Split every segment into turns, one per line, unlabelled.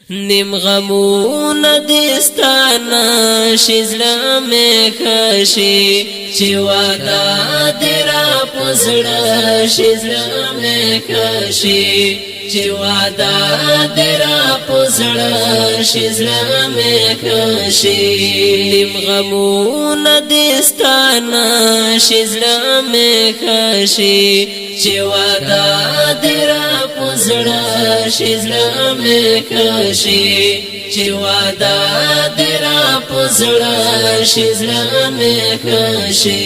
نیم غمون دستانا شزلا میں خشی چی وادا دیرا پزڑا شزلا میں خشی چی وادا دیرا پزڑا شزلا میں خشی نیم غمون دستانا شزلا میں خشی چی وادا دیرا پزڑا شزلا میں خشی چی وادا دیرا پزڑا شزلا میں خشی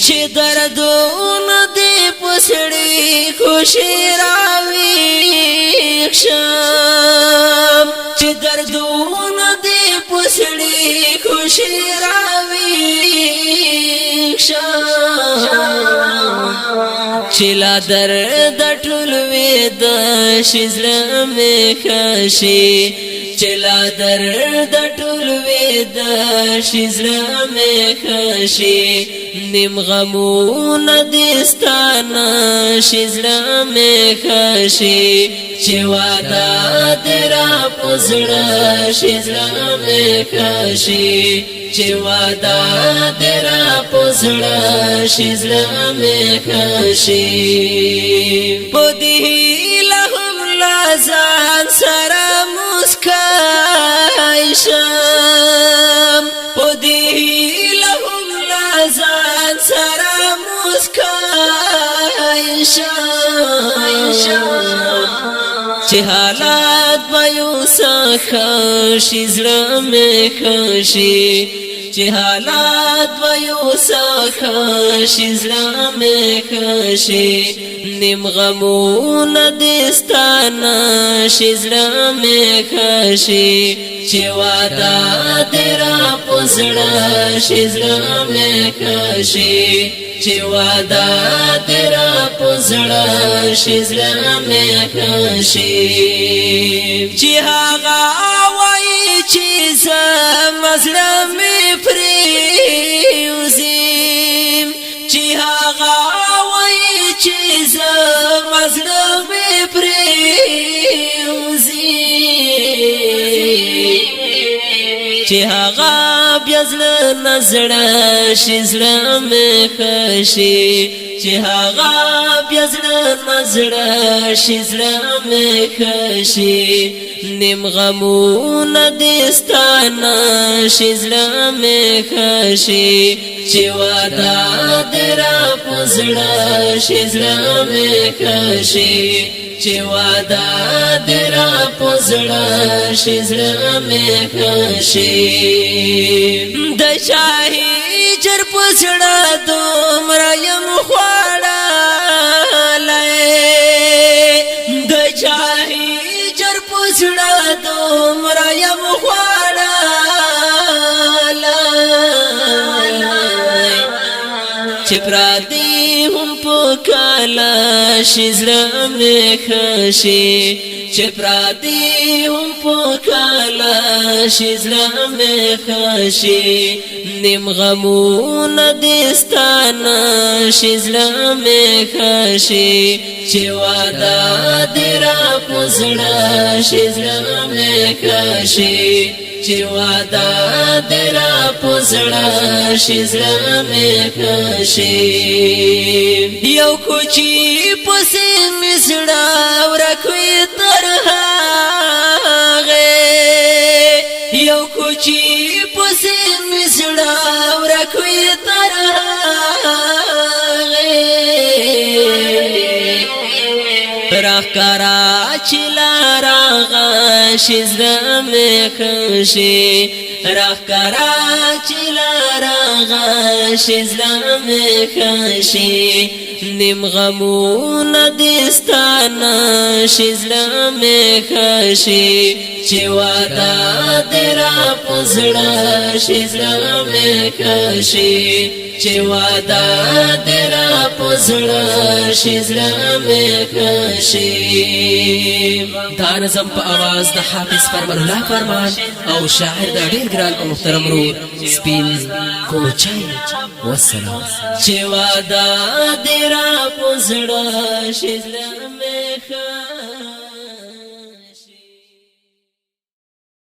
چی دردون دی پسڑی خوشی راوی شام چی دردون دی پسڑی خوشی راوی چلا درد ټولوي د شزلا می خشي چلا درد ټولوي د شزلا می خشي نیم غمون دستانا شزلا می خشي چې وادا درا پزړه شزلا می خشي چې وادا درا پزړه شزلا می خشي پدې لهم لازان سره مسکای شم پدې لهم لازان سره مسکای شم چې حالات وایو سخه شزلا می خشي چې حالات وایو سخه شزلا می خشي نیم غمون دستانا شزلا می خشي چې وادا دیرا پزړه شزلا می خشي چې وادا دیرا پزړه شزلا می خشي چې هغه وایي چې زمزړه می پریوزیم چې هغه وایي چې زمزړه می پریوزیم چې هغه بیا زړه نزړه شزلا می خشي چې هغه بیا زړه نزړه شزلا می خشي نیم غمون دستانا شزلا می خشي چې وادا درا پزړه شزلا می خشي چې وادا درا پزړه شزلا می خشي د شاهي جر پزړه دومره يم خواړه د شاهي جر پزړه دومره يم خواړه چې پرادي هم پکاله شزلا می خشي چې پرادي هم پکاله شزلا می خشي نیم غمون دستانا شزلا می خشي چې وادا دیرا پزړه شزلا می خشي چې وادا دیرا پزړه شزلا می خشي یو کوچی پسې مسړه ورکوي ترهغه یو کوچی پسې مسړه ورکوي ترهغه راخ کرا چلا راغا شزلا می خشي راخ کرا چلا راغا شزلا می خشي نیم غمون دستانا شزلا می خشي چې وادا دیرا پزړه شزلا می خشي چې وادا دیرا پزړه شزلا می خشي دا نظم په आवाज د حافظ فرمان الله فرمان او شاعر د ډیر ګران او محترم رور سپین کوچای والسلام چې وادا دیرا پزړه شزلا